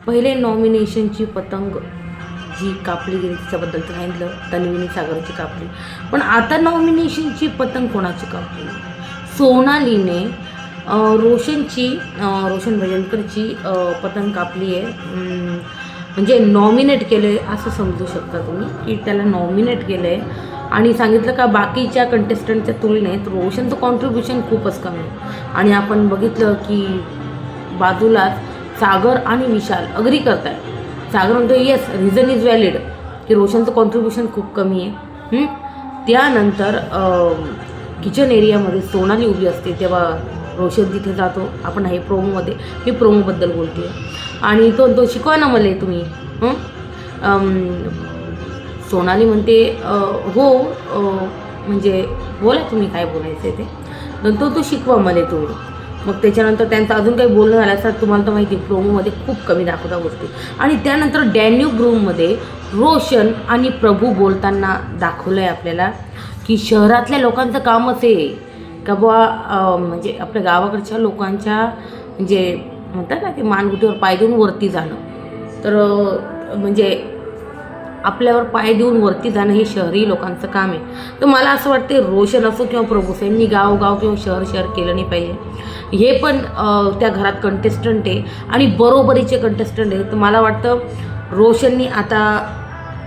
पहिले नॉमिनेशनची पतंग जी कापली गेली तिच्याबद्दल तर सांगितलं, तन्वीने सागरची कापली. पण आता नॉमिनेशनची पतंग कोणाची कापली? सोनालीने रोशन भजनकरची पतंग कापली आहे. म्हणजे नॉमिनेट केलं आहे असं समजू शकता तुम्ही, की त्याला नॉमिनेट केलं आहे. आणि सांगितलं का बाकीच्या कंटेस्टंटच्या तुलनेत रोशनचं कॉन्ट्रीब्युशन खूपच कमी आहे. आणि आपण बघितलं की बाजूलाच सागर आणि विशाल अग्री करत आहे. सागर म्हणतो येस रिझन इज व्हॅलिड की रोशनचं कॉन्ट्रीब्युशन खूप कमी आहे. त्यानंतर किचन एरियामध्ये सोनाली उभी असते तेव्हा रोशन तिथे जातो. आपण हे प्रोमोमध्ये, मी प्रोमोबद्दल बोलते. आणि तो शिकवा ना मला तुम्ही. सोनाली म्हणते हो म्हणजे बोला तुम्ही काय बोलायचं आहे ते, नंतर तो शिकवा मला तुम्ही. मग त्याच्यानंतर त्यांचं अजून काही बोलणं झालं असं तुम्हाला तर माहिती प्रोमोमध्ये खूप कमी दाखवता गोष्टी. आणि त्यानंतर डॅन्यूब रूममध्ये रोशन आणि प्रभू बोलताना दाखवलं आहे आपल्याला की शहरातल्या लोकांचं कामच आहे का बुवा म्हणजे आपल्या गावाकडच्या लोकांच्या म्हणजे म्हणतात ना की मानगुटीवर पाय देऊन वरती जाणं. तर म्हणजे आपल्यावर पाय देऊन वरती जाणं हे शहरी लोकांचं काम आहे. तर मला असं वाटते रोशन असो किंवा प्रभू यांनी गाव किंवा शहर केलं नाही पाहिजे. हे पण त्या घरात कंटेस्टंट आहे आणि बरोबरीचे कंटेस्टंट आहे. तर मला वाटतं रोशननी आता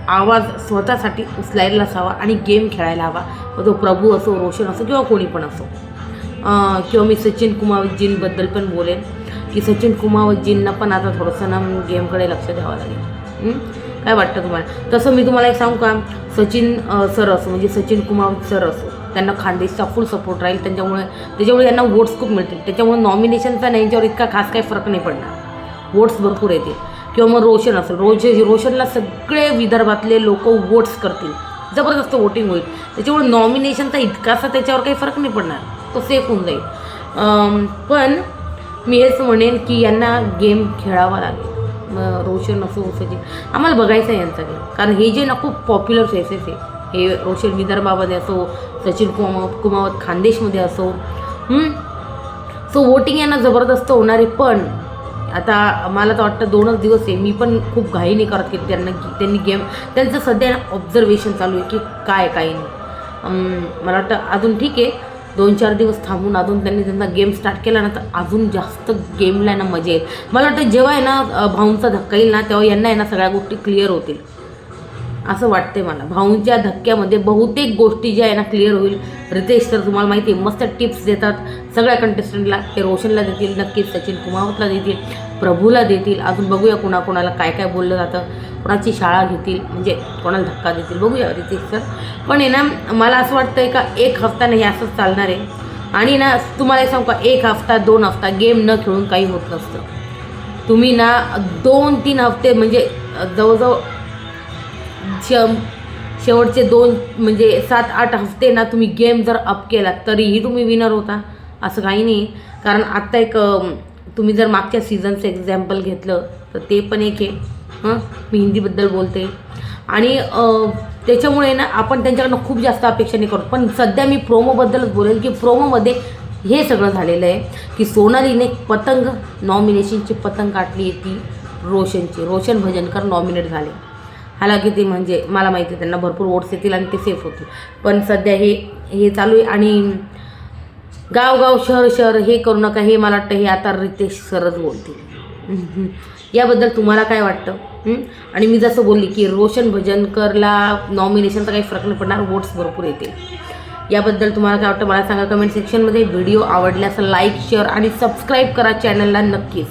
आवाज स्वतःसाठी उचलायला हवा आणि गेम खेळायला हवा. तो प्रभू असो, रोशन असो किंवा कोणी पण असो. किंवा मी सचिन कुमावतजींबद्दल पण बोलेन की सचिन कुमावतजींना पण आता थोडंसं ना गेमकडे लक्ष द्यावं लागेल. काय वाटतं तुम्हाला? तसं मी तुम्हाला एक सांगू का, सचिन सर असो म्हणजे सचिन कुमावत सर असो त्यांना खानदेशचा फुल सपोर्ट राहील. त्याच्यामुळे यांना वोट्स खूप मिळतील. त्याच्यामुळे नॉमिनेशनचा नाही यांच्यावर इतका खास काही फरक नाही पडणार, वोट्स भरपूर येतील. किंवा मग रोशन असेल, रोशनला सगळे विदर्भातले लोक वोट्स करतील, जबरदस्त वोटिंग होईल. त्याच्यामुळे नॉमिनेशनचा इतकासा त्याच्यावर काही फरक नाही पडणार, तो सेफ होऊन जाईल. पण मी हेच म्हणेन की यांना गेम खेळावा लागेल. रोशन असो सचिन आम्हाला बघायचं आहे यांचा गेम. कारण हे जे ना खूप पॉप्युलर फेसेस आहे, हे रोशन विदर्भामध्ये असो, सचिन कुमावत खानदेशमध्ये असो. सो वोटिंग यांना जबरदस्त होणार आहे. पण आता मला तर वाटतं 2च दिवस आहे. मी पण खूप घाई नाही करत की त्यांनी गेम त्यांचं सध्या ऑब्झर्वेशन चालू आहे की काय नाही. मला वाटतं अजून ठीक आहे 2-4 दिवस थांबून अजून त्यांना गेम स्टार्ट केला ना तर अजून जास्त गेमला ना मजा येईल. मला वाटतं जेव्हा आहे ना भाऊंचा धक्का येईल ना तेव्हा यांना आहे ना सगळ्या गोष्टी क्लिअर होतील असं वाटते मला. भाऊंच्या धक्क्यामध्ये बहुतेक गोष्टी ज्या आहे ना क्लिअर होईल. रितेश तर तुम्हाला माहिती आहे मस्त टिप्स देतात सगळ्या कंटेस्टंटला. ते रोशनला देतील नक्कीच, सचिन कुमावतला देतील, प्रभूला देतील. अजून बघूया कोणाला काय बोललं जातं, कोणाची शाळा घेतील म्हणजे कोणाला धक्का देतील बघूया रितेश सर. पण आहे ना मला असं वाटतं आहे का 1 हफ्ता नाही असंच चालणार आहे. आणि ना तुम्हाला सांगू का 1 हफ्ता 2 हफ्ता गेम न खेळून काही होत नसतं. तुम्ही ना 2-3 हफ्ते म्हणजे जवळजवळ शेवटचे 2 म्हणजे 7-8 हफ्ते ना तुम्ही गेम जर अप केला तरीही तुम्ही विनर होता असं काही नाही. कारण आत्ता एक तुम्ही जर मागच्या सीझनचं एक्झाम्पल घेतलं तर ते पण एक आहे. मी हिंदीबद्दल बोलते आणि त्याच्यामुळे ना आपण त्यांच्याकडनं खूप जास्त अपेक्षा नाही करतो. पण सध्या मी प्रोमोबद्दलच बोलेल की प्रोमोमध्ये हे सगळं झालेलं आहे की सोनालीने पतंग नॉमिनेशनची पतंग काढली ती रोशन भजनकर नॉमिनेट झाले. हालाकी ते म्हणजे मला माहिती आहे त्यांना भरपूर वोट्स येतील आणि ते सेफ होतील. पण सध्या हे चालू आहे. आणि गाव शहर हे करू नका हे मला वाटतं हे आता रितेश सरच बोलतील. याबद्दल तुम्हाला काय वाटतं? आणि मी जसं बोलली की रोशन भजनकरला नॉमिनेशनचा काही फरक नाही पडणार, वोट्स भरपूर येतील. याबद्दल तुम्हाला काय वाटतं मला सांगा कमेंट सेक्शनमध्ये. व्हिडिओ आवडल्यास लाईक शेअर आणि सबस्क्राईब करा चॅनलला नक्कीच.